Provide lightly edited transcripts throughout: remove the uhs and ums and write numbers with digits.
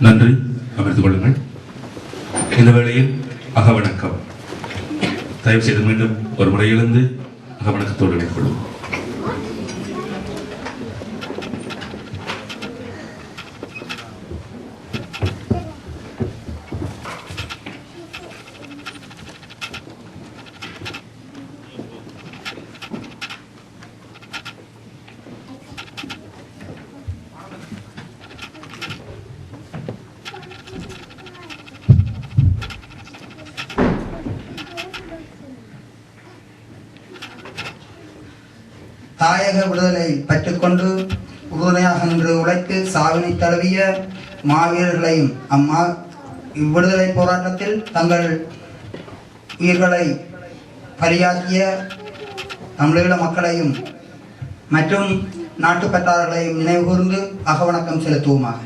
நன்றி. அமர்ந்து கொள்ளுங்கள். இந்த வேளையில் அகவணக்கம். தயவு செய்து மீண்டும் ஒரு முறை எழுந்து அகவணக்கத்தோடு இணைந்து கொள்ளும். தாயக விடுதலை பற்றுக்கொண்டு உறுதுணையாக நின்று உழைத்து சாவினை தழுவிய மாவீரர்களையும் இவ்விடுதலை போராட்டத்தில் தங்கள் உயிர்களை பலியாக்கிய தமிழீழ மக்களையும் மற்றும் நாட்டுப்பற்றாளர்களையும் நினைவுகூர்ந்து அகவணக்கம் செலுத்துவோமாக.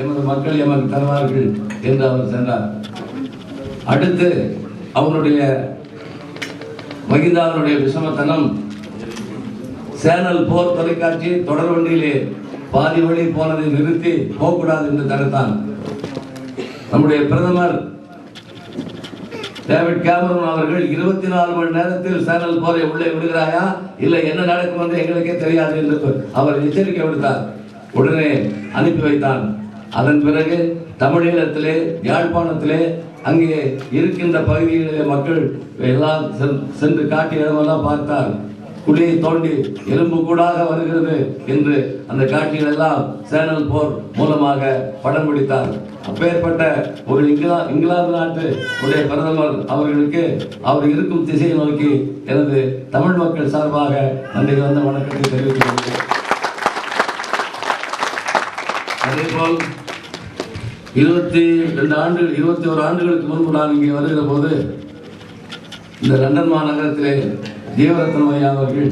எமது மக்கள் எமக்கு தருவார்கள் என்று அவர் சென்றார். அடுத்து அவருடைய மகிந்தாவுடைய விஷமத்தனம் சேனல் போர் தொலைக்காட்சி தொடர்வண்டியிலே பாதி வழி போனதை நிறுத்தி போகக்கூடாது என்று தடுத்தான். நம்முடைய பிரதமர் டேவிட் கேமரூன் அவர்கள் 24 மணி நேரத்தில் சேனல் போரை உள்ளே விடுகிறாயா இல்லை என்ன நடக்கும் என்று எங்களுக்கே தெரியாது என்று அவர் எச்சரிக்கை விடுத்தார். உடனே அனுப்பி வைத்தான். அதன் பிறகு தமிழீழத்திலே யாழ்ப்பாணத்திலே அங்கே இருக்கின்ற பகுதிகளிலே மக்கள் எல்லாம் சென்று காட்டிய இடமெல்லாம் பார்த்தார். குழியை தோண்டி எலும்பு கூடாக வருகிறது என்று அந்த காட்சிகள் எல்லாம் சேனல் போர் மூலமாக படம் பிடித்தார். அப்பேற்பட்ட ஒரு இங்கிலாந்து நாட்டு உடைய பிரதமர் அவர்களுக்கு அவர் இருக்கும் திசையை நோக்கி எனது தமிழ் மக்கள் சார்பாக நன்றி கலந்த வணக்கத்தை தெரிவித்துக் கொள்கிறேன். அதேபோல் 21 ஆண்டுகளுக்கு முன்பு நான் இங்கே வருகிற போது இந்த லண்டன் மாநகரத்திலே ஜீவரத்னம் ஐயா அவர்கள்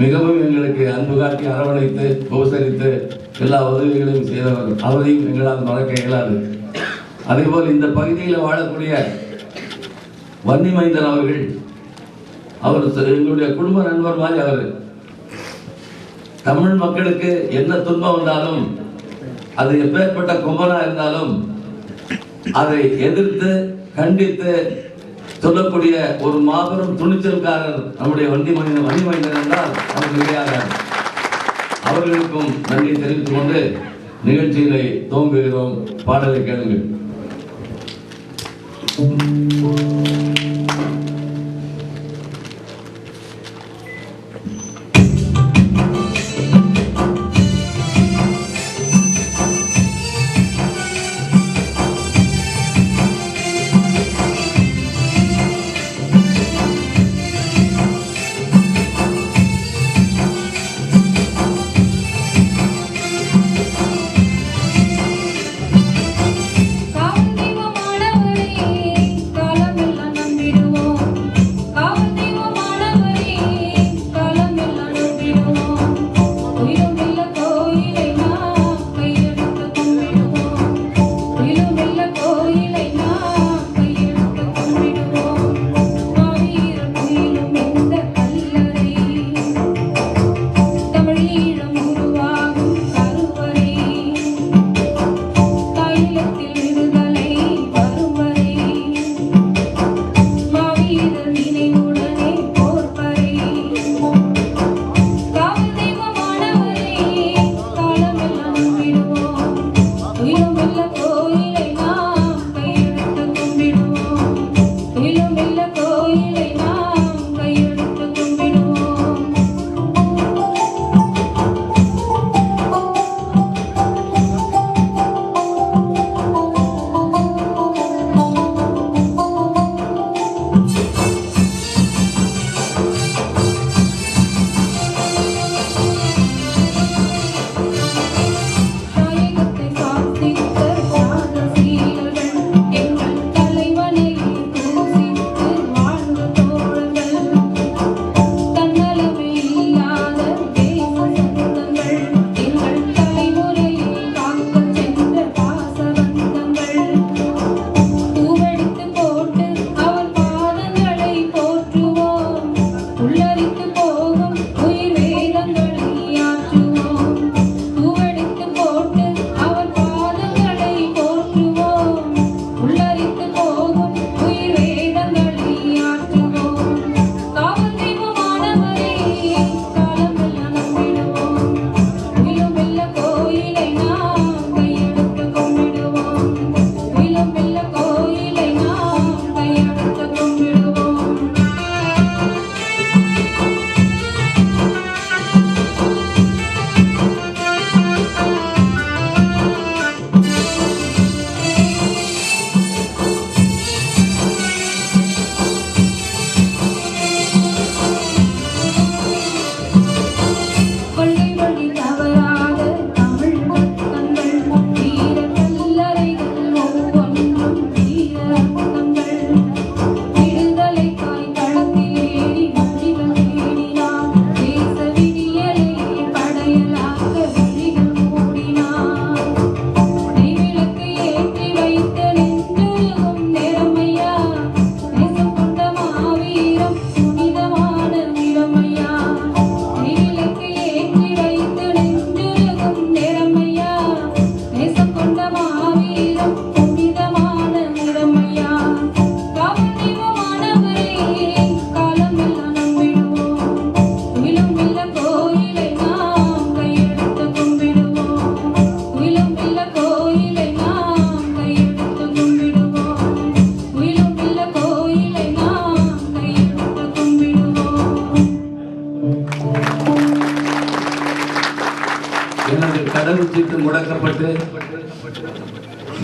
மிகவும் எங்களுக்கு அன்பு காட்டி அரவணைத்து உபசரித்து எல்லா உதவிகளையும் செய்தவர். அவரையும் எங்களால் மறக்க இயலாது. அதேபோல் இந்த பகுதியில் வாழக்கூடிய வன்னிமைந்தன் அவர்கள், அவர் எங்களுடைய குடும்ப நண்பர் மாதிரி. அவர் தமிழ் மக்களுக்கு என்ன துன்பம் வந்தாலும், அது எப்பேற்பட்ட கும்பனா இருந்தாலும் அதை எதிர்த்து கண்டித்து சொல்லக்கூடிய ஒரு மாபெரும் துணிச்சல்காரர் நம்முடைய வன்னிமைந்தர் என்றால் அவர் கிடையாது. அவர்களுக்கும் நன்றி தெரிவித்துக் கொண்டு நிகழ்ச்சிகளை துவங்குகிறோம். பாடலை கேளுங்கள். காலம்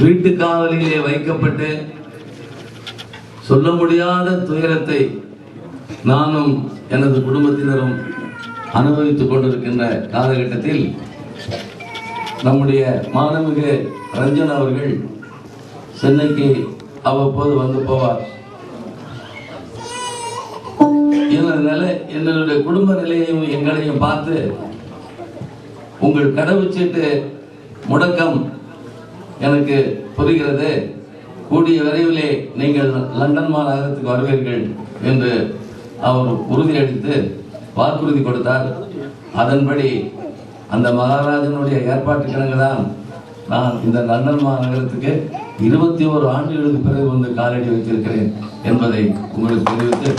வீட்டு காவலிலே வைக்கப்பட்டு சொல்ல முடியாத துயரத்தை நானும் எனது குடும்பத்தினரும் அனுபவித்துக் கொண்டிருக்கின்ற காலகட்டத்தில் நம்முடைய மாணவிகு ரஞ்சன் அவர்கள் சென்னைக்கு அவ்வப்போது வந்து போவார். என்னுடைய குடும்ப நிலையையும் எங்களையும் பார்த்து உங்கள் கடவுச்சீட்டு முடக்கம் எனக்கு புரிகிறது, கூடிய விரைவிலே நீங்கள் லண்டன் மாநகரத்துக்கு வருவீர்கள் என்று அவர் உறுதியளித்து வாக்குறுதி கொடுத்தார். அதன்படி அந்த மகாராஜனுடைய ஏற்பாட்டுக்கிழங்கு தான் நான் இந்த லண்டன் மாநகரத்துக்கு 21 ஆண்டுகளுக்கு பிறகு வந்து காலடி வைத்திருக்கிறேன் என்பதை உங்களுக்கு தெரிவித்து,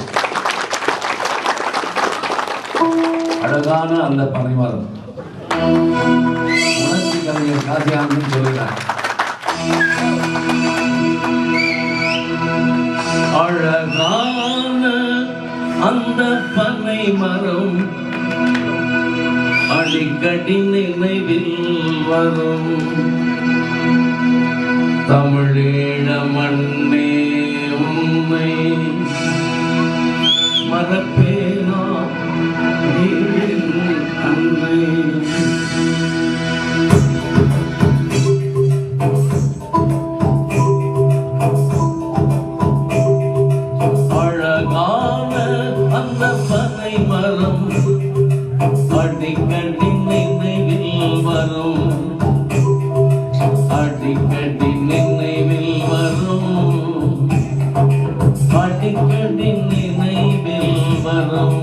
அழகான அந்த பனைமரம் உணர்ச்சி கலைஞர் காசியானந்த் சொல்கிறார், அழகான அந்த பனை மரம் அடிக்கடி நினைவில் வரும், தமிழீழ மண்ணே உண்மை மறப்பேனா அன்னை. அழகான அந்த பனை மரம் அடிக்கடி நினைவில் வரும், அடிக்கடி நினைவில் வரும், அடிக்கடி நினைவில் வரும்.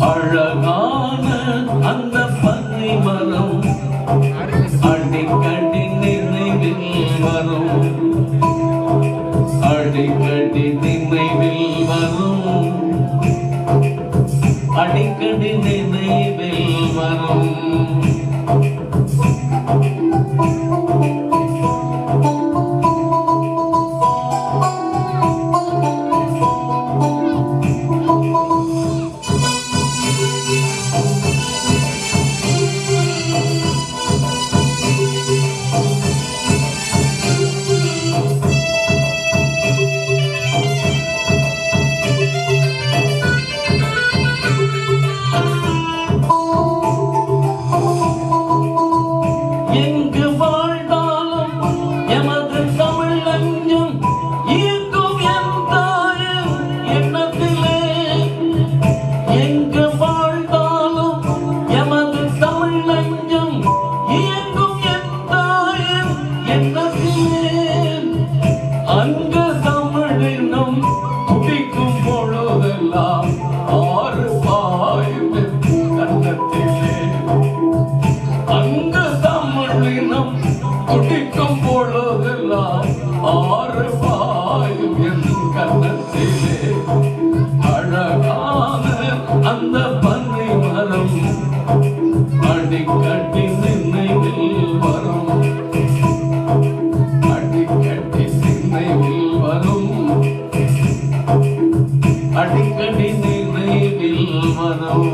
அழகான அந்த பனை மரம் அடிக்கடி நினைவில் வரும், அடிக்கடி நினைவில் வரும், அடிக்கடி நினைவில் வரும். அந்த பனை மரம் அடிக்கடி நினைவில் வரும், அடிக்கடி நினைவில் வரும், அடிக்கடி நினைவில் வரும்.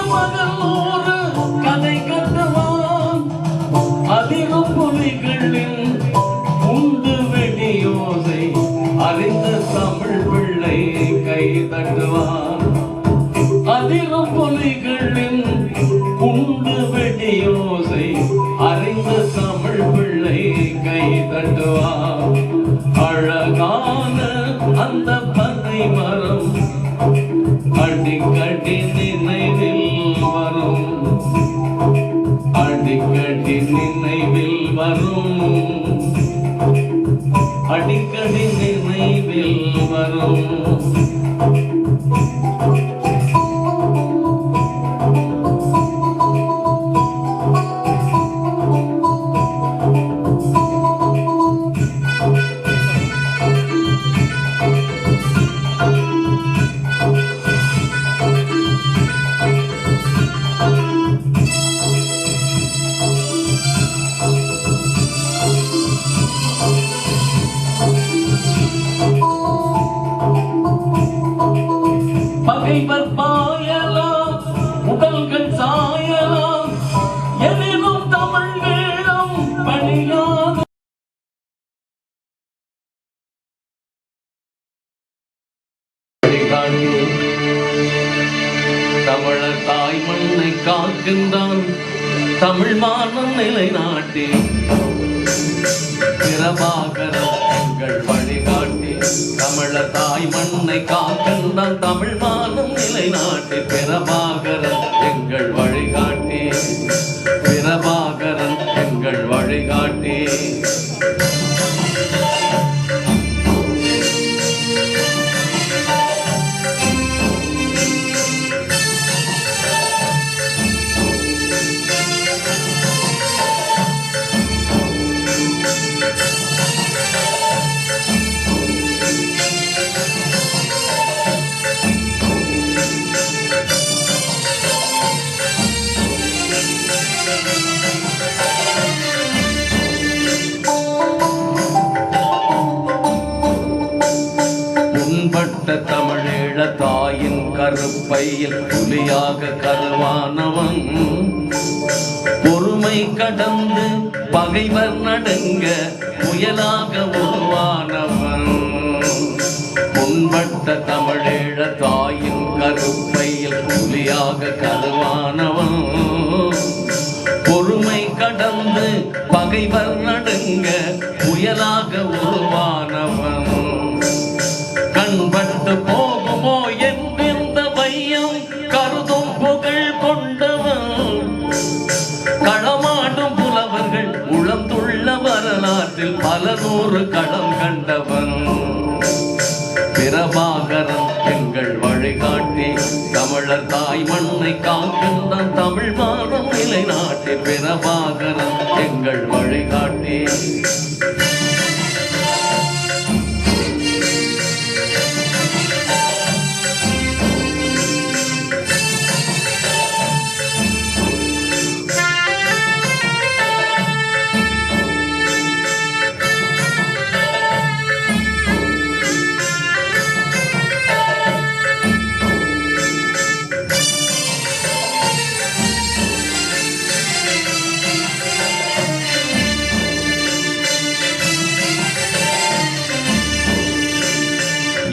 மகள் ஒரு கதை கட்டுவான் அதிரும் புலிகளின் உண்டு வெடியோசை அறிந்த தமிழ் பிள்ளை கை தட்டுவான் அதிரும் புலிகளின் உண்டு வெடியோசை அறிந்த தமிழ் பிள்ளை கை தட்டுவான் அழகான அந்த பனை மரம் அடிக்கடி நினைவில் வரும் அடிக்கடி நினைவில் வரும் அடிக்கடி நினைவில் வரும் பகைவர் பாயலாம் உடல்கள் சாயலாம் எனினும் தமிழ் வேளம் பணியாது தமிழர் தாய் மண்ணை காக்கின்றான் தமிழ் மானம் நிலைநாட்டி பிரபாகரன் எங்கள் வழிகாட்டி தமிழர் தாய் மண்ணை காக்கின்றான் தமிழ் மானம் நிலைநாட்டி பிரபாகரன் எங்கள் வழிகாட்டி பிரபாகரன் எங்கள் வழிகாட்டி புண்பட்ட தமிழீழ தாயின் கருப்பையில் புலியாக கருவானவன் பொறுமை கடந்து பகைவர் நடுங்க புயலாக உருவானவன் புண்பட்ட தமிழீழ தாயின் கருப்பையில் புலியாக கருவானவன் பொறுமை கடந்து பகைவர் நடுங்க புயலாக உருவானவன் கண்பட்டு போகுமோ என்கின்ற வையம் கருதும் புகழ் கொண்டவன் களமாடும் புலவர்கள் உளந்துள்ள வரலாற்றில் பல நூறு களம் கண்டவன் பிரபாகரன் எங்கள் வழிகாட்டி தமிழர் தாய் மண்ணை காக்கின்றான் தமிழ் மானம் நிலைநாட்டி பிரபாகரன் எங்கள் வழிகாட்டி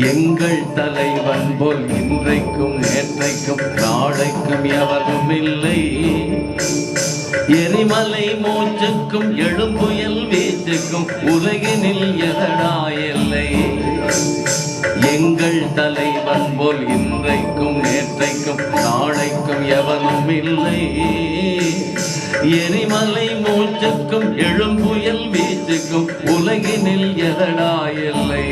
எங்கள் தலைவன் போல் இன்றைக்கும் நேற்றைக்கும் நாளைக்கும் எவரும் இல்லை எரிமலை மூச்சுக்கும் எழும்புயல் வீச்சுக்கும் உலகினில் எதடா எல்லை எங்கள் தலைவன் போல் இன்றைக்கும் நேற்றைக்கும் நாளைக்கும் எவரும் இல்லை எரிமலை மூச்சுக்கும் எழும்புயல் வீச்சுக்கும் உலகினில் எதடா எல்லை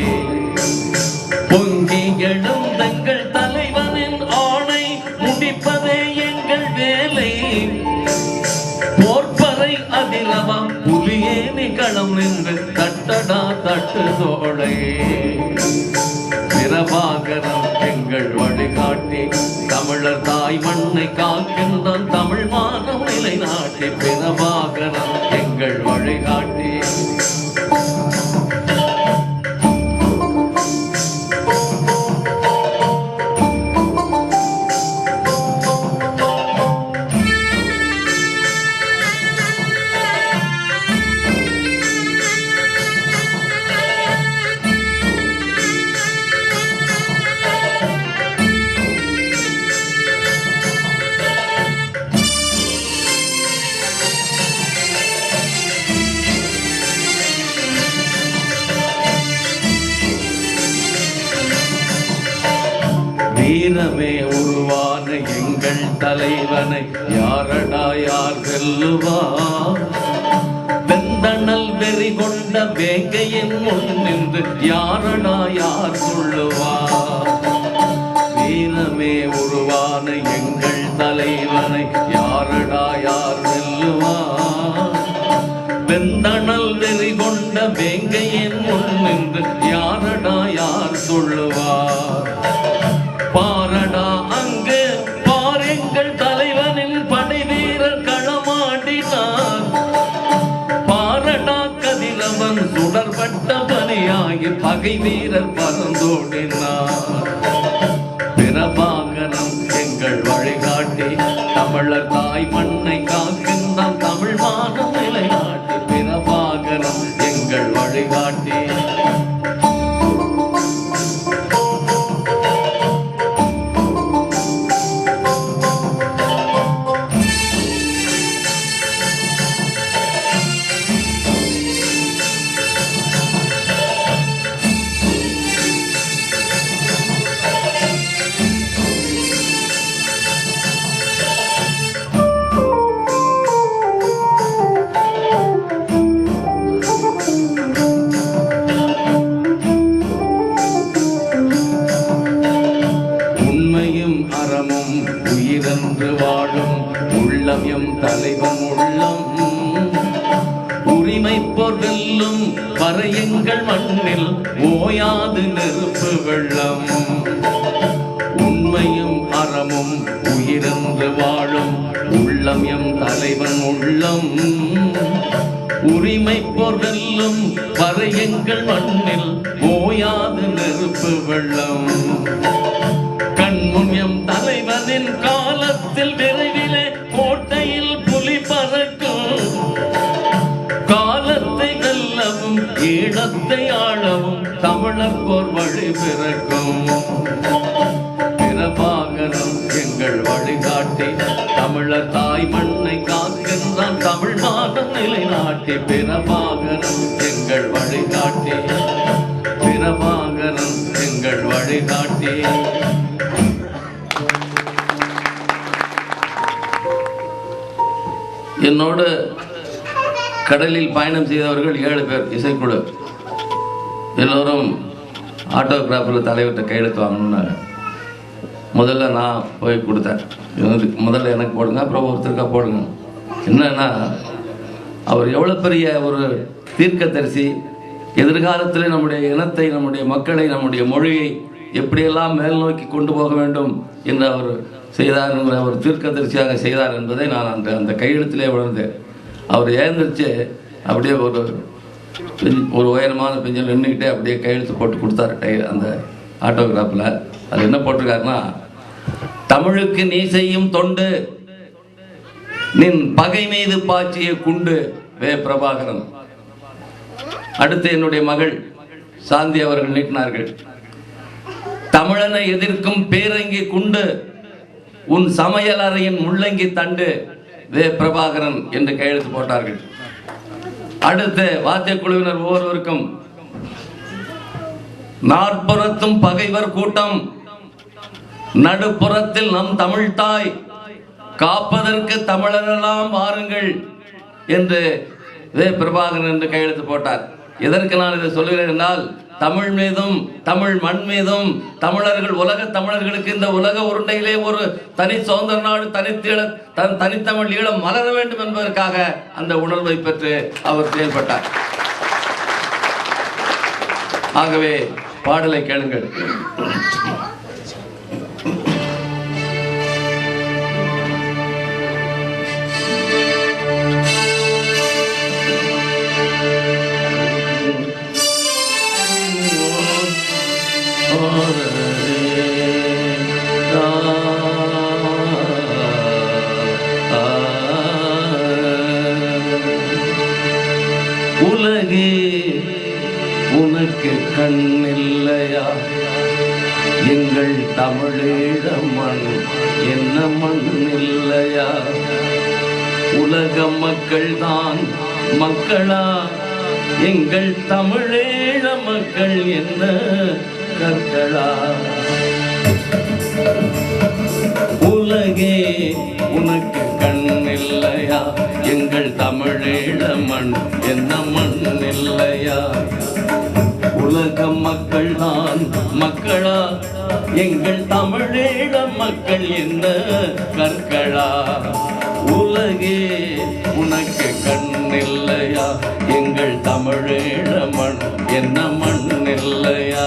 பொங்கி எழுந்தங்கள் தலைவனின் ஆணை முடிப்பதே எங்கள் வேலை போர்ப்பறை அதிரவா புலியேனி களம் நின்று தட்டடா தட்டு தோழை பிரபாகரன் எங்கள் வழிகாட்டி தமிழர் தாய் மண்ணை காக்கின்றான் தமிழ் மானம் நிலைநாட்டி பிரபாகரன் எங்கள் வழிகாட்டி தலைவனை யாரடா யார் வெல்லுவார்? வெந்தணல் வெறி கொண்ட வேங்கையின் முன் நின்று யாரடா யார் சொல்லுவார்? வீரமே உருவான எங்கள் தலைவனை யாரடா யார் வெல்லுவார்? வெந்தணல் வெறி கொண்ட வேங்கையின் முன் நின்று யாரடா யார் சொல்லுவார்? பாரடா அங்கு பார் எங்கள் தலைவனின் படை வீரர் களமாடினார். பாரடா கதிரவன் சுடர்பட்ட பணியாகி பகை வீரர் பறந்தோடினார். பிரபாகரன் எங்கள் வழிகாட்டி தமிழர் தாய் மண்ணை காக்கின்றான் தமிழ் மானம் நிலைநாட்டி. பிரபாகரன் எங்கள் வழிகாட்டி. உயிரென்று வாழும் உள்ளம் எம் தலைவன் உள்ளம். உரிமை போர் வெல்லும் பறையங்கள் மண்ணில் ஓயாது நெருப்பு வெள்ளம். உண்மையும் அறமும் உயிரென்று வாழும் உள்ளம் எம் தலைவன் உள்ளம். உரிமை போர் வெல்லும் பறையங்கள் மண்ணில் ஓயாது நெருப்பு வெள்ளம். கண்முன் எம் தலைவனின் காலத்தில் விரைவிலே கோட்டையில் புலி பறக்கும். காலத்தை வெல்லவும் ஈழத்தை ஆளவும் தமிழர் போர் வழி பிறக்கும். பிரபாகரன் எங்கள் வழிகாட்டி தமிழர் தாய் மண்ணை காக்கின்றான் தமிழ் மானம் நிலைநாட்டி. பிரபாகரன் எங்கள் வழிகாட்டி. பிரபாகரன் எங்கள் வழிகாட்டி. என்னோடு கடலில் பயணம் செய்தவர்கள் 7 பேர் இசைக்குழு. எல்லோரும் ஆட்டோகிராஃபில் தலைவர்கிட்ட கையெழுத்து வாங்கணுன்னாங்க. முதல்ல நான் போய் கொடுத்தேன். முதல்ல எனக்கு போடுங்க, அப்புறம் ஒருத்தருக்கா போடுங்க. என்னன்னா, அவர் எவ்வளோ பெரிய ஒரு தீர்க்கதரிசி. எதிர்காலத்தில் நம்முடைய இனத்தை, நம்முடைய மக்களை, நம்முடைய மொழியை எப்படியெல்லாம் மேல் நோக்கி கொண்டு போக வேண்டும் என்று அவர் செய்தார், அவர் தீர்க்கதரிசியாக செய்தார் என்பதை நான் அந்த கையெழுத்திலே உணர்ந்தேன். அவர் எழுந்திரிச்சு அப்படியே ஒரு உயரமான பெஞ்சில் நின்றுக்கிட்டே அப்படியே கையெழுத்து போட்டு கொடுத்தாரு. அந்த ஆட்டோகிராஃபில் அது என்ன போட்டிருக்காருன்னா, தமிழுக்கு நீ செய்யும் தொண்டு நின் பகை மீது பாய்ச்சிய குண்டு வே. பிரபாகரன். அடுத்து என்னுடைய மகள் சாந்தி அவர்கள் நீட்டினார்கள், தமிழனை எதிர்க்கும் பேரங்கி குண்டு உன் சமையல் அறையின் முள்ளங்கி தண்டு வே. பிரபாகரன் என்று கையெழுத்து போட்டார்கள். அடுத்து வாத்திய குழுவினர் ஒவ்வொருவருக்கும், நாற்புறத்தும் பகைவர் கூட்டம், நடுப்புறத்தில் நம் தமிழ் தாய், காப்பதற்கு தமிழரெல்லாம் வாருங்கள் என்று வே. பிரபாகரன் என்று கையெழுத்து போட்டார். எதற்கு நான் இதை சொல்கிறேன் என்றால், தமிழ் மீதும் தமிழ் மண் மீதும் தமிழர்கள், உலக தமிழர்களுக்கு இந்த உலக உருண்டையிலே ஒரு தனி சுதந்திர நாடு, தனித்தமிழ் ஈழம் மலர வேண்டும் என்பதற்காக அந்த உணர்வை பெற்று அவர் செயல்பட்டார். ஆகவே பாடலை கேளுங்கள். உலகே உனக்கு கண்ணில்லையா, எங்கள் தமிழீழ மண் என்ன மண் இல்லையா? உலக மக்கள் தான் மக்களா, எங்கள் தமிழீழ மக்கள் என்ன கற்களா? உலகே உனக்கு கண் இல்லையா? எங்கள் தமிழீழ மண் என்ன மண் இல்லையா? உலக மக்கள் தான் மக்களா? எங்கள் தமிழீழ மக்கள் என்ன கற்களா? உலகே உனக்கு கண் இல்லையா? எங்கள் தமிழீழ மண் என்ன மண் இல்லையா?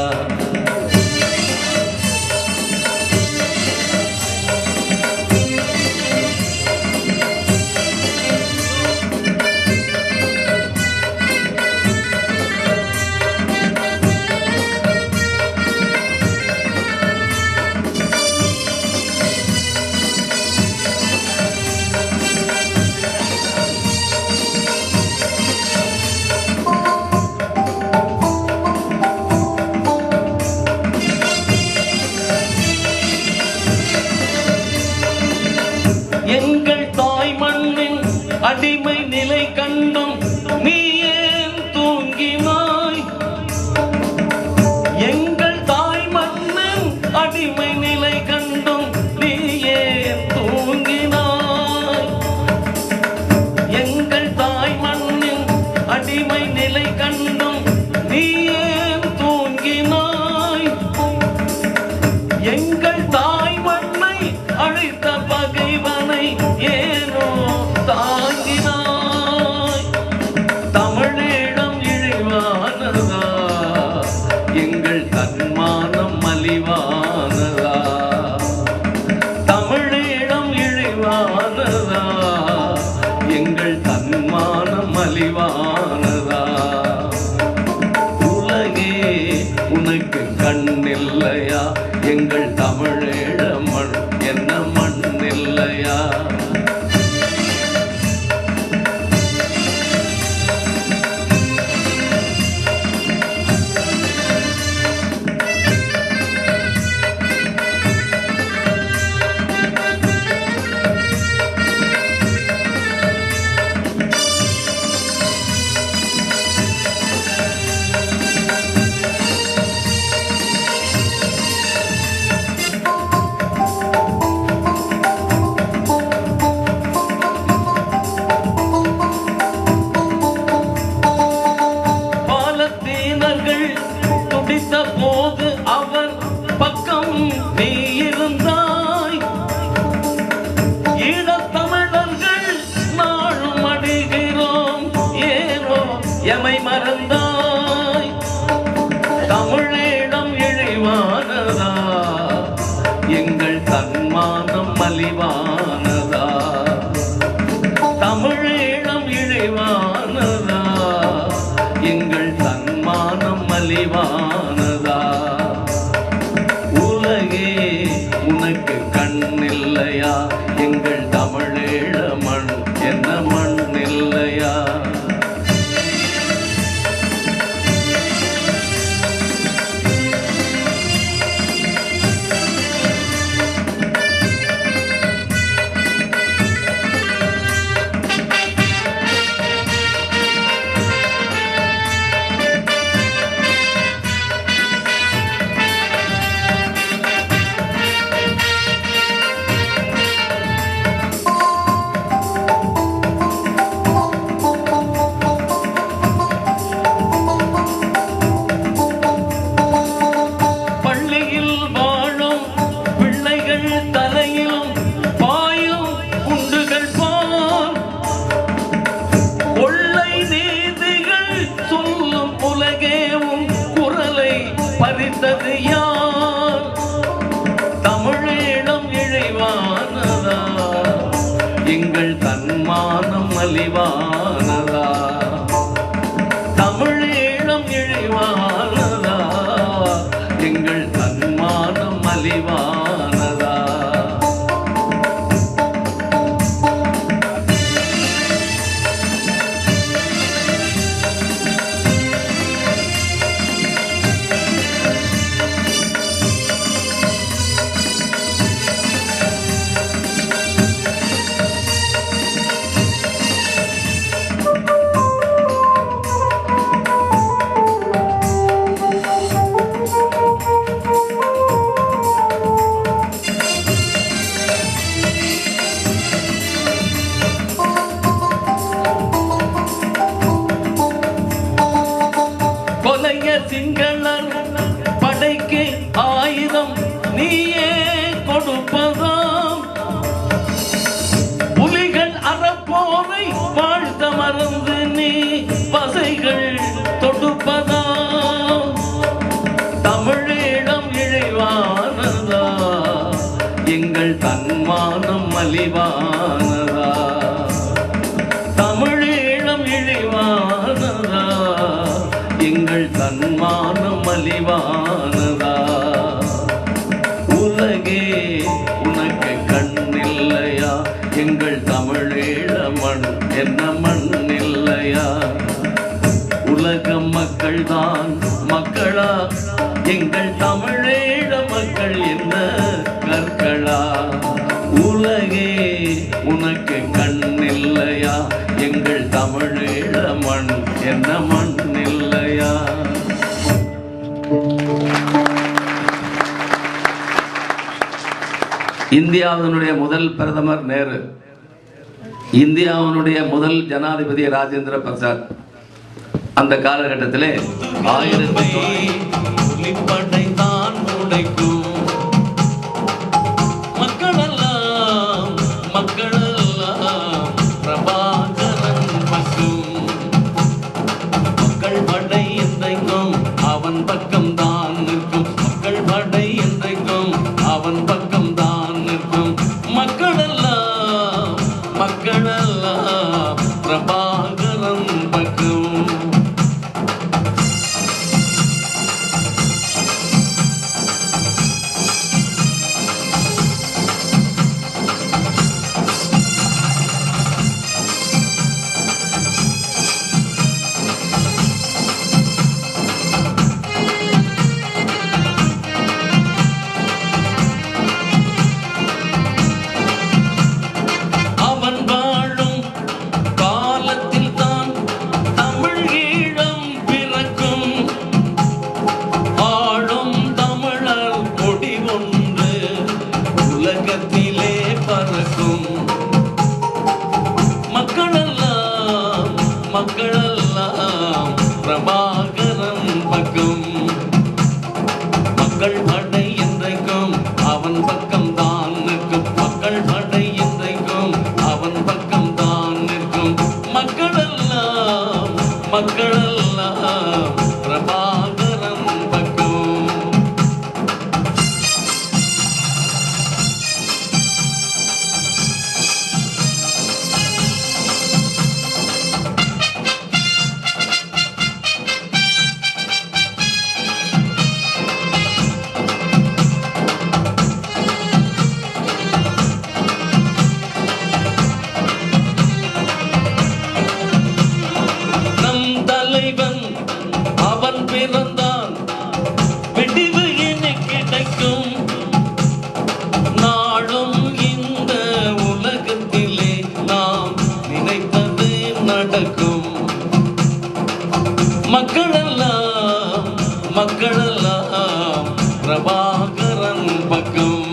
எங்கள் தாய் மண்ணின் அடிமை நிலை கண்டும் நீ ஏன் தூங்கினாய்? எங்கள் தாய் மண்ணின் அடிமை நிலை கண்டும் நீ ஏன் தூங்கினாய்? எங்கள் தாய் மண்ணின் அடிமை நிலை கண்டும் நீ ஏன் தூங்கினாய்? எங்கள் தாய் மண்ணை அழைத்த பகைவனை ஏனோ தாங்கினாய்? தமிழீழம் இழிவானதா? எங்கள் தன்மானம் மலிவானதா? தமிழீழம் இழிவானதா? எங்கள் தன்மானம் மலிவானதா? உலகே உனக்கு கண் இல்லையா? எங்கள் தமிழீழ மண் என்ன மண் இல்லையா? பாலத்தீனர்கள் துடித்த போது அவன் பக்கம் நீ இருந்தாய். ஈழத்தமிழர்கள் நாளும் அடைகிறோம் ஏனோ எமை மறந்தாய்? தமிழீழம் இழிவானதா? எங்கள் தன்மானம் மலிவானதா? தமிழீழம் இழிவானதா? எங்கள் தன்மானம் மலிவானதா? உலகே உனக்கு கண் இல்லையா? எங்கள் தமிழீழ மண் என்ன மண் இல்லையா? பள்ளியில் வாழும் பிள்ளைகள் தலையிலும் பாயும் குண்டுகள் போல் கொள்ளை நீதிகள் சொல்லும் உலகேவும் குரலை பறித்தது யார்? தமிழீழம் இழிவானதா? எங்கள் தன்மானம் மலிவானதா? தமிழீழம் இழிவானதா? எங்கள் தன்மானம் மலிவானதா? மலிவானதா, தமிழீழம் இழிவானதா, எங்கள் தன்மானம் மலிவானதா. உலகே உனக்கு கண்ணில்லையா, எங்கள் தமிழீழ மண் என்ன மண் இல்லையா? உலக மக்கள் தான் மக்களா, எங்கள் தமிழீழ மக்கள் என்ன கற்களா? உலகே உனக்கு கண்ணில்லையா, எங்கள் தமிழீழ மண் என்ன மண் இல்லையா? இந்தியாவினுடைய முதல் பிரதமர் நேரு, இந்தியாவினுடைய முதல் ஜனாதிபதி ராஜேந்திர பிரசாத். அந்த காலகட்டத்திலே 1900 தான் உடைக்கும் மக்களெல்லாம் மக்களெல்லாம் பிரபாகரன் பக்கம். மக்கள் படை என்றைக்கும் அவன் பக்கம் தான் நிற்கும், மக்கள் படை என்றைக்கும் அவன் பக்கம் தான் நிற்கும். மக்களெல்லாம் மக்களெல்லாம் பிரபாகரன் பக்கம். மக்களெல்லாம் பிரபாகரன் பக்கம். மக்கள் படை என்றைக்கும் அவன் பக்கம் தான் நிற்கும், மக்கள் படை என்றைக்கும் அவன் பக்கம் தான் நிற்கும். மக்களெல்லாம் மக்களெல்லாம் பிரபாகரன் பக்கம். அவன் பிறந்தான், விடிவு இனி கிடைக்கும். நாளும் இந்த உலகத்திலே நாம் நினைத்தது நடக்கும். மக்களெல்லாம் மக்களெல்லாம் பிரபாகரன் பக்கம்.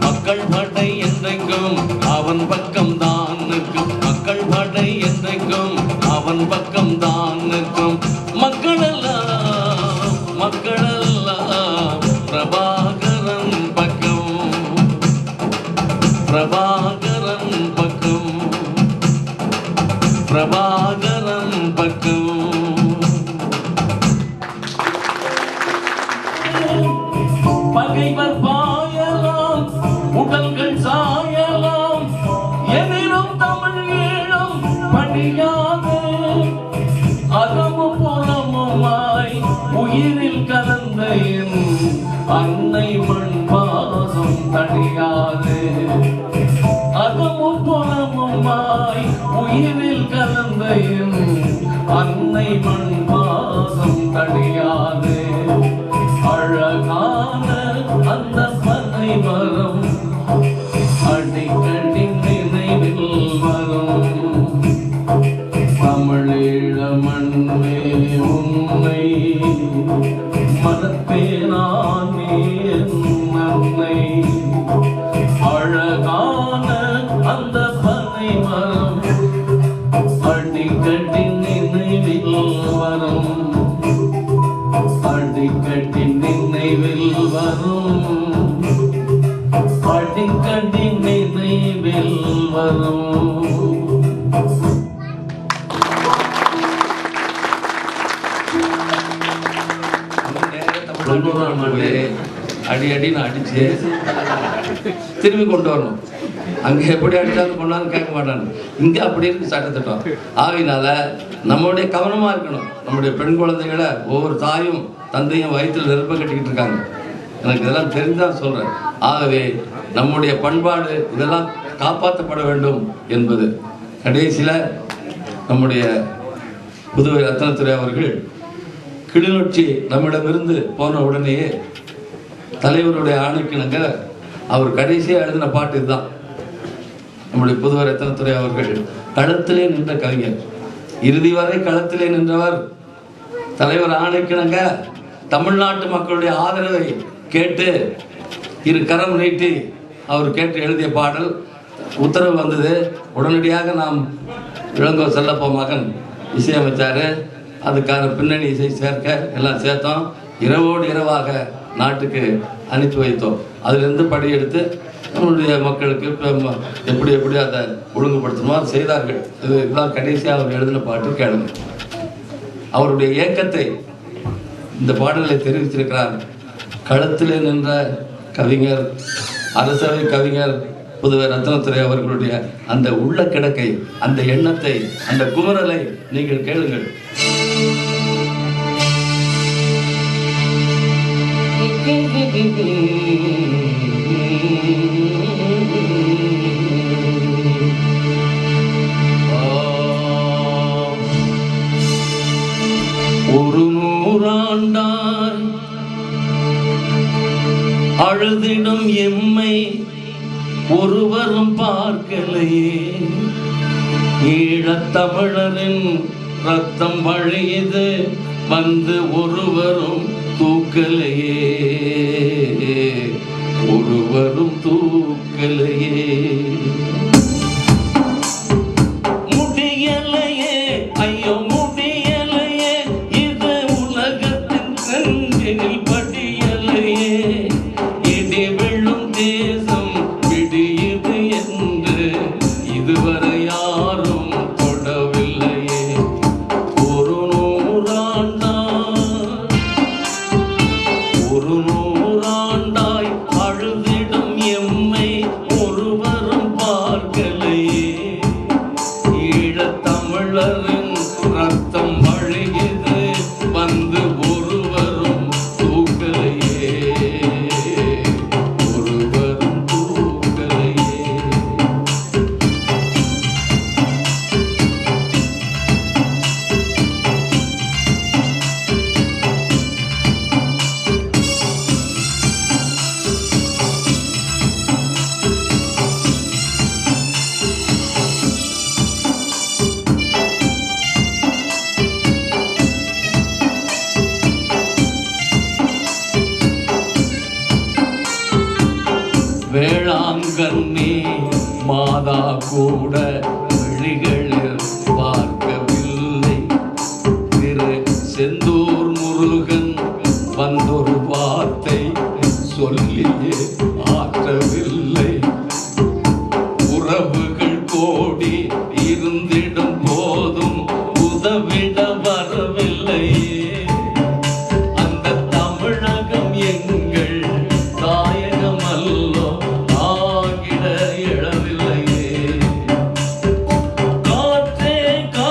மக்கள் படை என்றைக்கும் அவன் பக்கம் தான் நிற்கும், மக்கள் படை என்றைக்கும் அவன் பக்கம் தான் நிற்கும். மக்களெல்லாம் மக்களெல்லாம் பிரபாகரன் பக்கம். பிரபாகரன் பக்கம். பிரபாகரன் பக்கம். பகைவர் பாயலாம், உடல்கள் சாயலாம், எதிரும் தமிழ் ஈழம் பணியாது. அகமும் புறமுமாய் உயிரில் கலந்த என் அன்னை மண் பாசம் தணியாது. அகமும் புறமுமாய் உயிரில் கலந்த என் அன்னை மண் பாசம் தணியாது. அழகான அந்த பனை மரம் அடிக்கடி நினைவில் வரும். தமிழீழ மண்ணே உன்னை மறப்பேனானே நன்மை. அழகான அந்த பனை மரம் அடிக்கடி நினைவில் வரும். அடிக்கடி நினைவில் வரும். அடிக்கடி நினைவில் வரும். 90ஆம் ஆண்டு அடின்னு அடிச்சு திரும்பி கொண்டு வரணும். அங்கே எப்படி அடித்தாலும் கொண்டாலும் கேட்க மாட்டாங்க. இங்கே அப்படி இருக்கு சட்டத்திட்டம். ஆகையினால நம்மளுடைய கவனமாக இருக்கணும். நம்முடைய பெண் குழந்தைகளை ஒவ்வொரு தாயும் தந்தையும் வயிற்றில் நெருப்ப கட்டிக்கிட்டு இருக்காங்க. எனக்கு இதெல்லாம் தெரிஞ்சுதான் சொல்கிறேன். ஆகவே நம்முடைய பண்பாடு இதெல்லாம் காப்பாற்றப்பட வேண்டும் என்பது. கடைசியில் நம்முடைய புதுவை ரத்னத்துறை அவர்கள் கிளிநொச்சி நம்மிடமிருந்து போன உடனேயே தலைவருடைய ஆணைக்கிணங்க அவர் கடைசியாக எழுதின பாட்டு இதுதான். நம்முடைய புதுவை ரத்னத்துறை அவர்கள் களத்திலே நின்ற கவிஞர், இறுதி வரை களத்திலே நின்றவர். தலைவர் ஆணைக்கிணங்க தமிழ்நாட்டு மக்களுடைய ஆதரவை கேட்டு இரு கரம் நீட்டி அவர் கேட்டு எழுதிய பாடல். உத்தரவு வந்தது. உடனடியாக நாம் இளங்கோ செல்லப்பா மகன் இசையமைச்சார். அதுக்கான பின்னணி இசை சேர்க்க எல்லாம் சேர்த்தோம். இரவோடு இரவாக நாட்டுக்கு அனுப்பி வைத்தோம். அதிலிருந்து படியெடுத்து நம்மளுடைய மக்களுக்கு எப்படி எப்படி அதை ஒழுங்குபடுத்தணுமோ அதை செய்தார்கள். இதுதான் கடைசியாக அவர் எழுதின பாட்டு. கேளுங்க. அவருடைய ஏக்கத்தை இந்த பாடலை தெரிவித்திருக்கிறார். களத்திலே நின்ற கவிஞர், அரசவை கவிஞர் புதுவை ரத்னத்துறை அவர்களுடைய அந்த உள்ள கிடக்கை, அந்த எண்ணத்தை, அந்த குமரலை நீங்கள் கேளுங்கள். ஒரு நூறாண்டாய் அழுதிடும் எம்மை ஒருவரும் பார்க்கலையே. ஈழத்தமிழரின் ரத்தம் வழியது வந்து ஒருவரும் தூக்கலையே, ஒருவரும் தூக்கலையே. முடியலையே, ஐயோ முடியலையே, இது உலகத்தின் செஞ்சினில் படியலையே. இடி விழும் தேசம் விடியுது என்று இதுவரை யாரும் தொடவில்லையே. ஒரு நூறாண்டாய் அழுதிடும் எம்மை ஒருவரும் பார்க்கலையே. ஈழத்தமிழரின் ரத்தம் வழியது வந்து ஒருவரும் தூக்கலையே, ஒருவரும் தூக்கலையே. வேளாங்கண்ணி மாதா கூட விழிகளில் பார்க்கவில்லை. திரு செந்தூர் முருகன் வந்தொரு வார்த்தை சொல்லியே ஆற்றவில்லை. உறவுகள் கோடி இருந்திடும் போதும் உதவிட வரவில்லையே. அந்த தமிழகம் எங்கள் தாயகம் அல்லோ, ஆகிட எழவில்லையே. காற்றே கா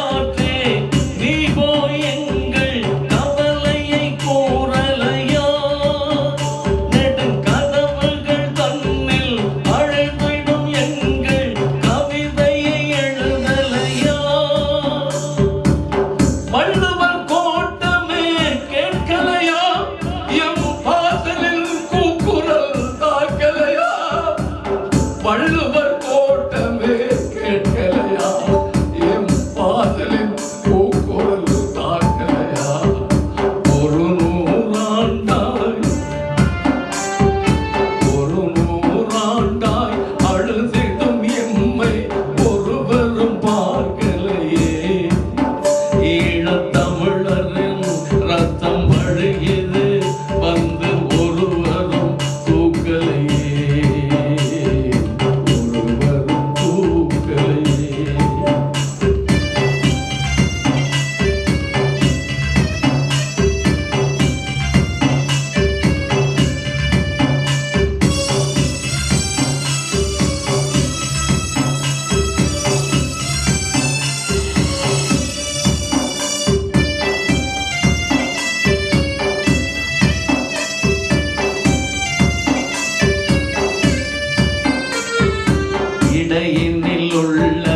சொல்ல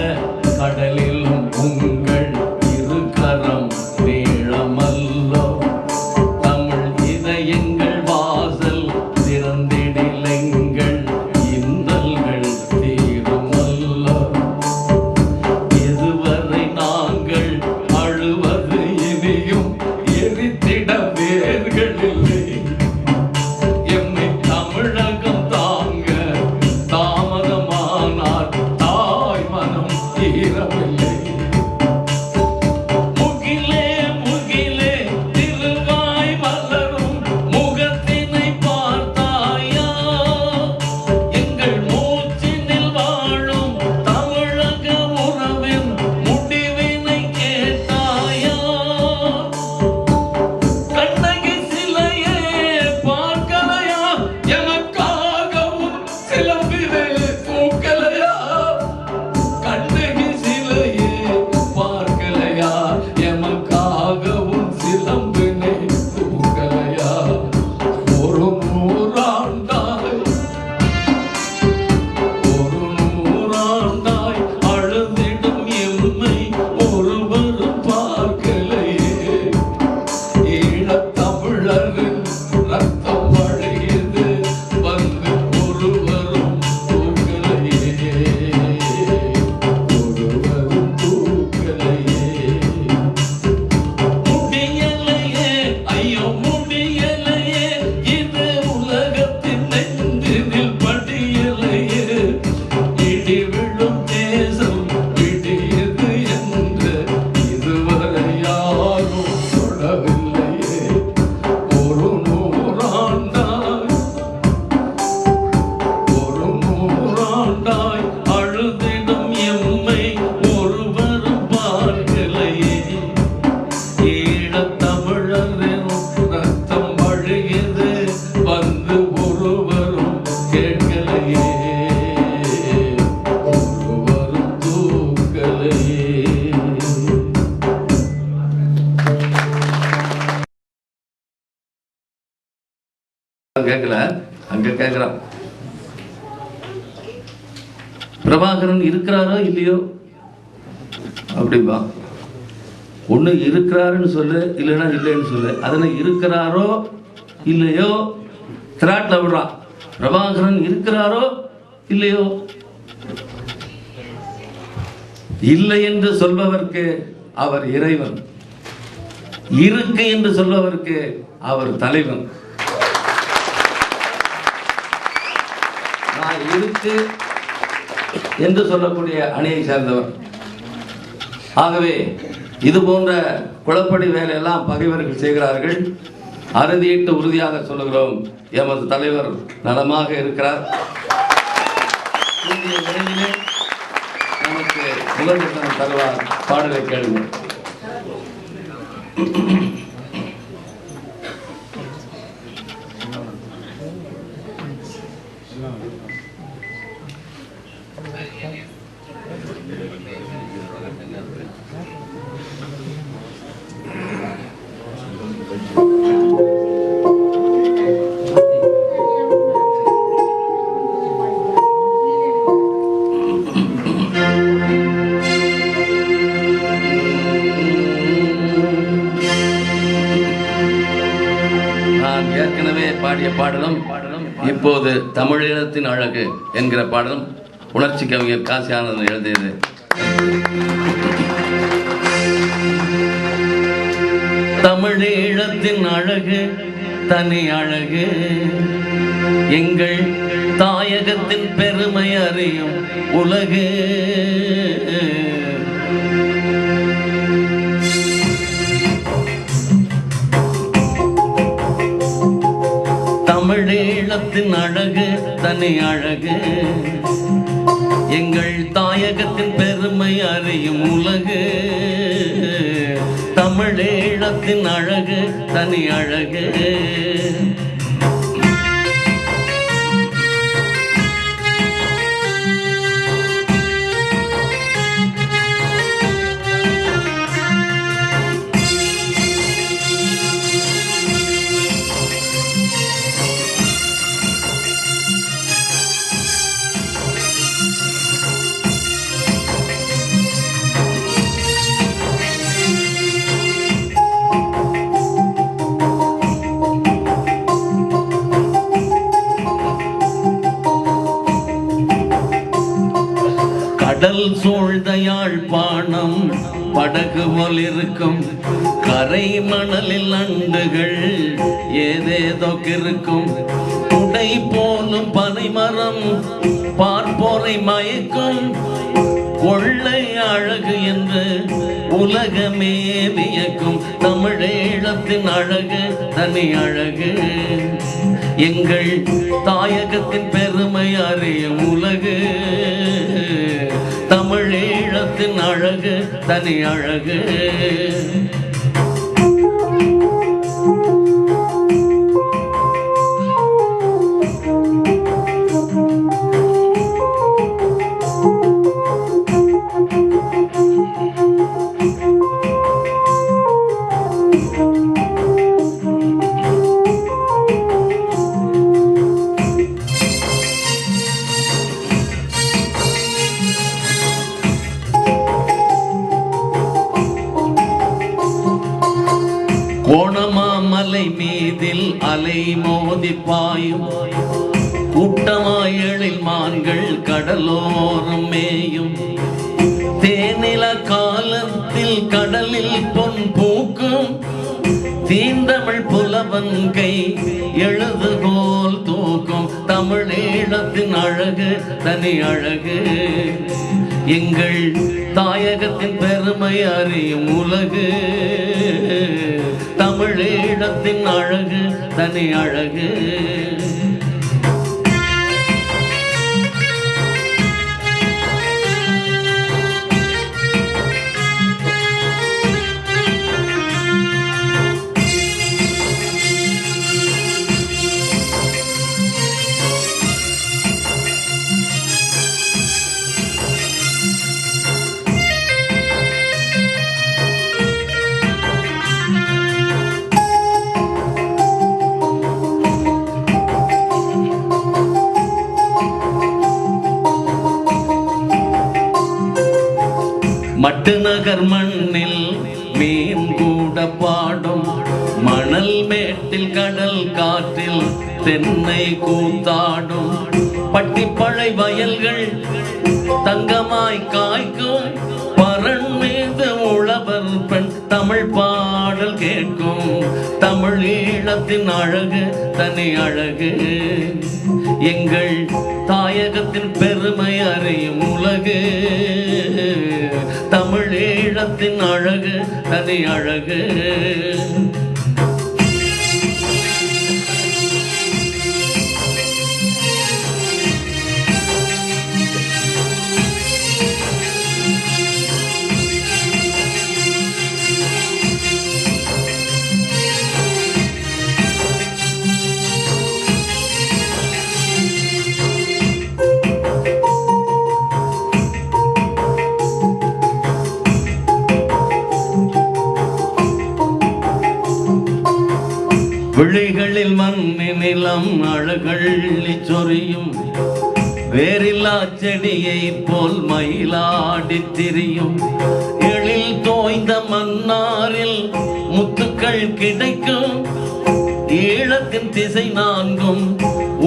கடலிலும் உங்கள் இருக்கரம் நீளமல்லோ. தமிழ் இதயங்கள் வாசல் திறந்திடிலெங்கள் இன்னல்கள் தீருமல்லோ. எதுவரை நாங்கள் அழுவது இனியும் எரித்திட வேர்களில்லை. எம்மை தமிழகம் தாங்க தாமதமானார் தாய் மனம் தீரவில்லை. முகிலே முகிலே திருவாய் மலரும் முகத்தினை பார்த்தாயா? எங்கள் மூச்சினில் வாழும் தமிழக உறவின் முடிவினை கேட்டாயா? கண்ணகி சிலையே பார்க்கலையா? எனக்காகவும் சிலம்பிலே தூக்கலையா? கண்ணகி சிலையே பார்க்கலையா? எமக்காகவும் சிலம்பினை தூக்கலையா? ஒரு நூறாண்டாய் அழுதிடும் எம்மை ஒருவரும் பார்க்கலையே. ஈழத்தமிழரின் ரத்தம் வழியது வந்து ஒருவரும் தூக்கலையே. ஒருவரும் தூக்கலையே. முடியலையே ஐயோ முடியலையே. இது உலகத்தின் நெஞ்சினில் படியலையே. இடி விழும் தேசம் விடியது என்று இதுவரை யாரும் சொல்லவில்லையே. ஒரு நூறாண்டாய் அழுதிடும் எம்மை ஒருவரும் பார்க்கலையே. ஈழத்தமிழரின் ரத்தம் வழியது வந்து ஒருவரும் கேட்கலையே. ஒருவரும் தூக்கலையே. கேட்கல, அங்க கேட்கிறான். பிரபாகரன் இருக்கிறாரோ இல்லையோ அப்படிம்பா. ஒண்ணு இருக்கிறாருன்னு சொல்லு, இல்லைன்னா இல்லைன்னு சொல்லு. அதனை இருக்கிறாரோ இல்லையோ திராட்ல விடுறான். பிரபாகரன் இருக்கிறாரோ இல்லையோ? இல்லை என்று சொல்பவர்க்கு அவர் இறைவன், இருக்கு என்று சொல்பவர்க்கு அவர் தலைவன். நான் இருக்கு என்று சொல்லக்கூடிய அணியை சேர்ந்தவர். ஆகவே இது போன்ற குழப்படி வேலையெல்லாம் பகைவர்கள் செய்கிறார்கள். அறுதியிட்டு உறுதியாக சொல்லுகிறோம், எமது தலைவர் நலமாக இருக்கிறார். கூடிய விரைவிலே நமக்கு முதலிடம் தருவார். பாடலை கேளுங்கள். நான் ஏற்கனவே பாடிய பாடலும் இப்போது தமிழீழத்தின் அழகு என்கிற பாடலும் உணர்ச்சி கவிஞர் காசி ஆனந்தன் எழுதியது. தமிழீழத்தின் அழகு தனி அழகு, எங்கள் தாயகத்தின் பெருமை அறியும் உலகு. தமிழீழத்தின் அழகு தனி அழகு, எங்கள் தாயகத்தின் பெருமை அறியும் உலகு. தமிழீழத்தின் அழகு தனி அழகு. சூழ்ந்த யாழ்ப்பாணம் படகு போல் இருக்கும். கரை மணலில் அண்டுகள் ஏதேதோ இருக்கும். உடை போலும் பனைமரம் பார்ப்போரை மயக்கும். கொள்ளை அழகு என்று உலகமே வியக்கும். தமிழீழத்தின் அழகு தனி அழகு. எங்கள் தாயகத்தின் பெருமை அறியும் உலகு. தமிழீழத்தின் அழகு தனி அழகு. கோணமாமலை மீதில் அலை மோதி பாயும். கூட்டமாயலில் மான்கள் கடலோரம் மேயும். தேனில காலத்தில் கடலில் பொன் பூக்கும். தீந்தமிழ் புலவன் கை எழுதுகோல் தூக்கும். தமிழீழத்தின் அழகு தனி அழகு. எங்கள் தாயகத்தின் பெருமை அறியும் உலகு. தமிழீழத்தின் அழகு தனி அழகு. மட்டு நகர் மண்ணில் மீன் கூட பாடும். மணல் மேட்டில் கடல் காற்றில் தென்னை கூத்தாடும். பட்டிப்பழை வயல்கள் தங்கமாய் காய்க்கும். பரண் மீது உழவர் பெண் தமிழ் பாடல் கேட்கும். தமிழீழத்தின் அழகு தனி அழகு. எங்கள் தாயகத்தின் பெருமை அறியும் உலகு. தமிழீழத்தின் அழகு தனி அழகு. விழிகளில் மண்ணி நிலம் அழகள்ளி சொரியும். வேறில்லா செடியை போல் மயிலாடி திரியும். எழில் தோய்ந்த மன்னாரில் முத்துக்கள் கிடைக்கும். ஈழத்தின் திசை நான்கும்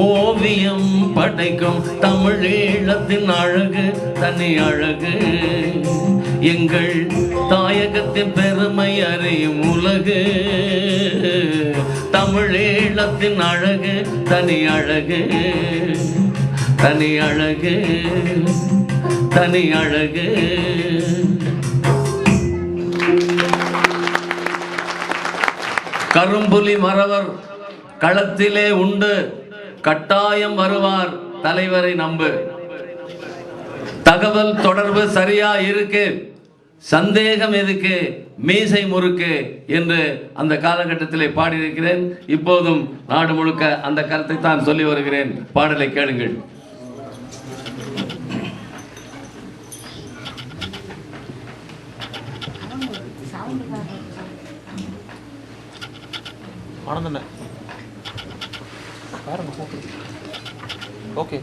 ஓவியம் படைக்கும். தமிழீழத்தின் அழகு தனி அழகு. எங்கள் தாயகத்தின் பெருமை அறியும் உலகு. தமிழீழத்தின் அழகு தனி அழகு. தனி அழகு தனி அழகு. கரும்புலி மறவர் களத்திலே உண்டு. கட்டாயம் வருவார் தலைவரை நம்பு. தகவல் தொடர்பு சரியா இருக்கு. சந்தேகம் எதுக்கு, மீசை முறுக்கு என்று அந்த காலகட்டத்திலே பாடியிருக்கிறேன். இப்போதும் நாடு முழுக்க அந்த கருத்தை தான் சொல்லி வருகிறேன். பாடலை கேளுங்கள். ஓகே.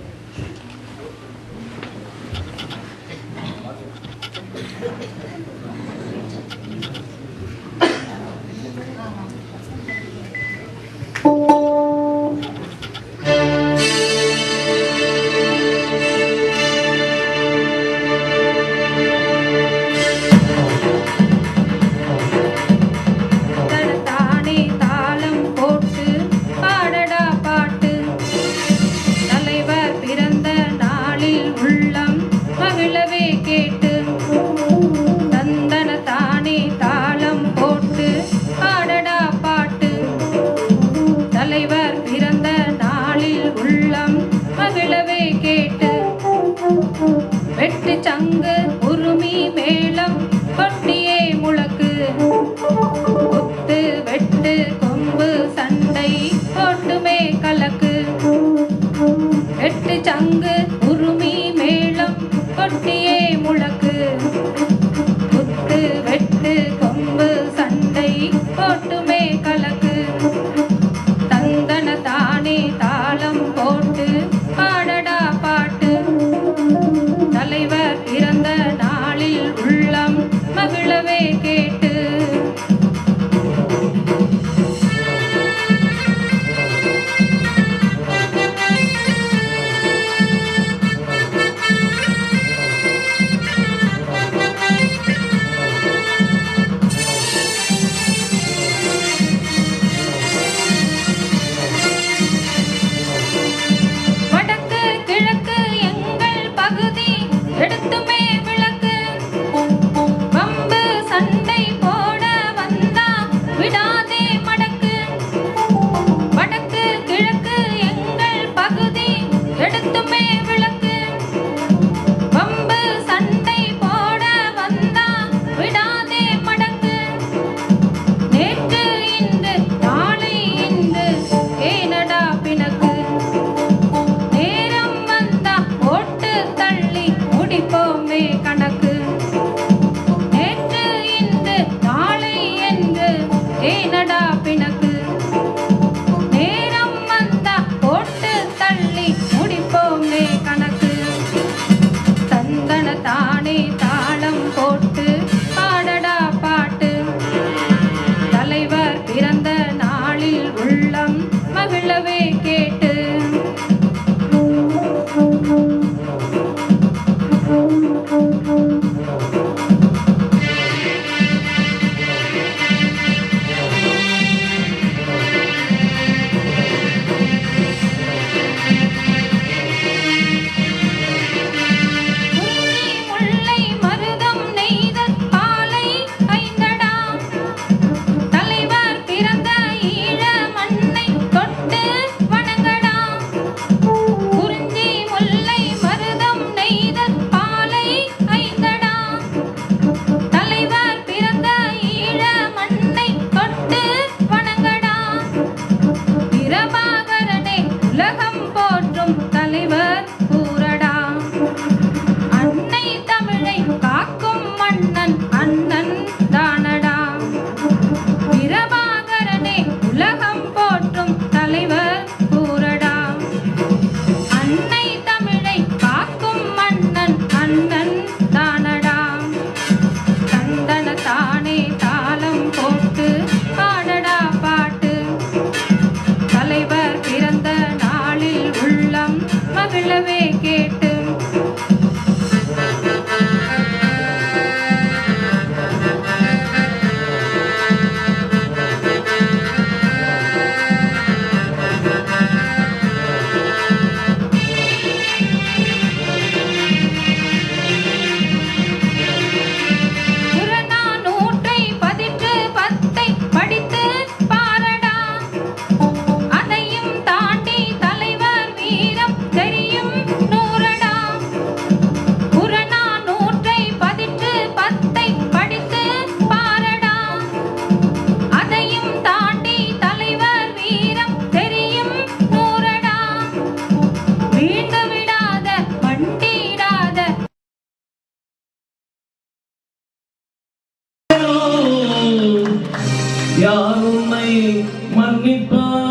மன்னிப்பார்.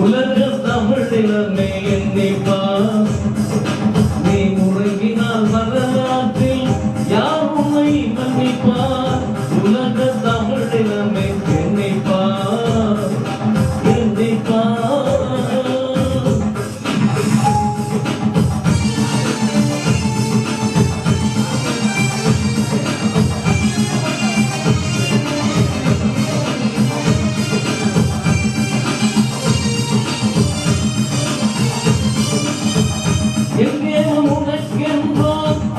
உலக தமிழினமே எண்ணிப்பார். நீ முறங்கினால் வரலாற்றில் யார் உன்னை மன்னிப்பார்? உலக தமிழினமே எண்ணிப்பார், எண்ணிப்பார். எங்கேனும் உனக்கென்றோ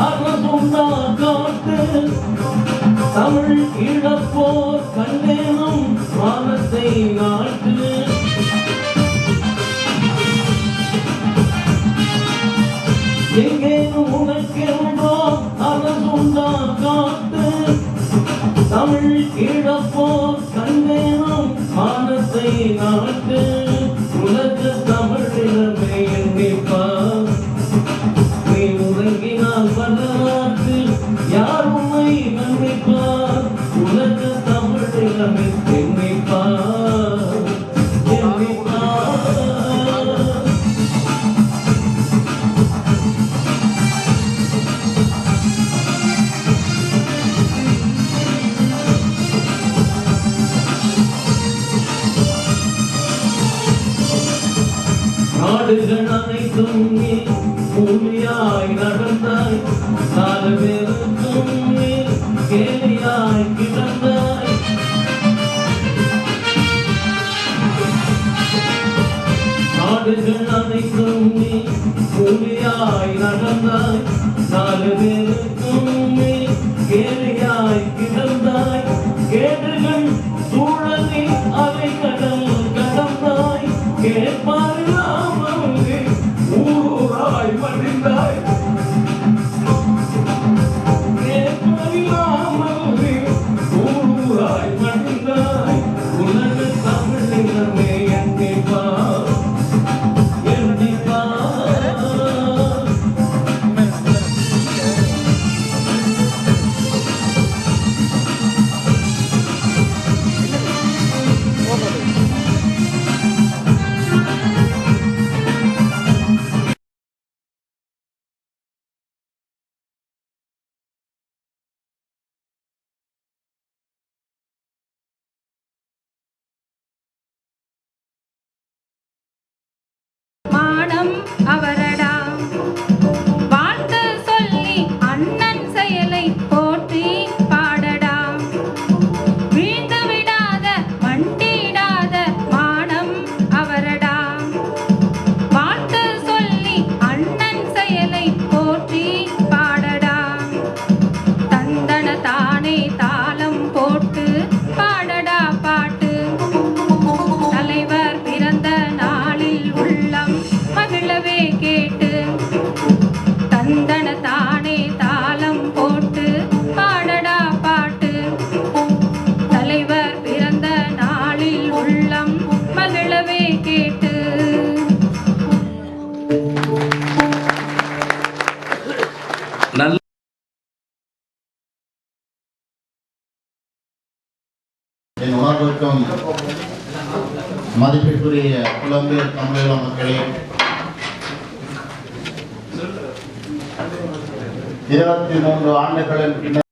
அரசுண்டா காட்டு, தமிழ் இழப்போர் கண்டேனும் வானத்தை நாட்டு. எங்கேனும் உனக்கென்றோ அரசுண்டா காட்டு, தமிழ் இழப்போர் கண்டேனும் வானத்தை நாட்டு. உலக தமிழினமே எண்ணிப்பார். நீ உறங்கினால் வரலாற்றில் யார் உன்னை மன்னிப்பார்? உலக தமிழினமே எண்ணிப்பார், எண்ணிப்பார். நாடுகள் அனைத்தும் நீ கூலியாய் நடந்தாய், 4 பேருக்கும் நீ கேலியாய் கிடந்தாய். நாடுகள் அனைத்தும் நீ கூலியாய் நடந்தாய், 4 பேருக்கும் நீ கேலியாய் கிடந்தாய். கேடுகள் சூழலி அலை கடல் கடந்தாய், கேட்பாரில்லாமல் ஊராய் மடிந்தாய். கேட்பாரில்லாமல் ஊராய் மடிந்தாய். உலக தமிழினமே எண்ணிப்பார், எண்ணிப்பார். மானம் அவரடா, வாழ்த்து சொல்லி அண்ணன் செயலை போற்றி பாடடா. வீழ்ந்து விடாத மண்டிடாத மானம் அவரடா, வாழ்த்து சொல்லி அண்ணன் செயலை போற்றி பாடடா. தந்தன தானே தாளம் போட்டு பாடடா பாட்டு. தலைவர் பிறந்த நாளில் உள்ளம் மகிழவே கேட்டு, தந்தன தானே தாளம் போட்டு பாடடா பாட்டு. தலைவர் பிறந்த நாளில் உள்ளம் மகிழவே கேட்டு. நல்ல என் உணர்வுக்கும் மதிப்பிற்குரிய புலம்பெயர் தமிழக மக்களே, 23 ஆண்டுகளின் பின்னர்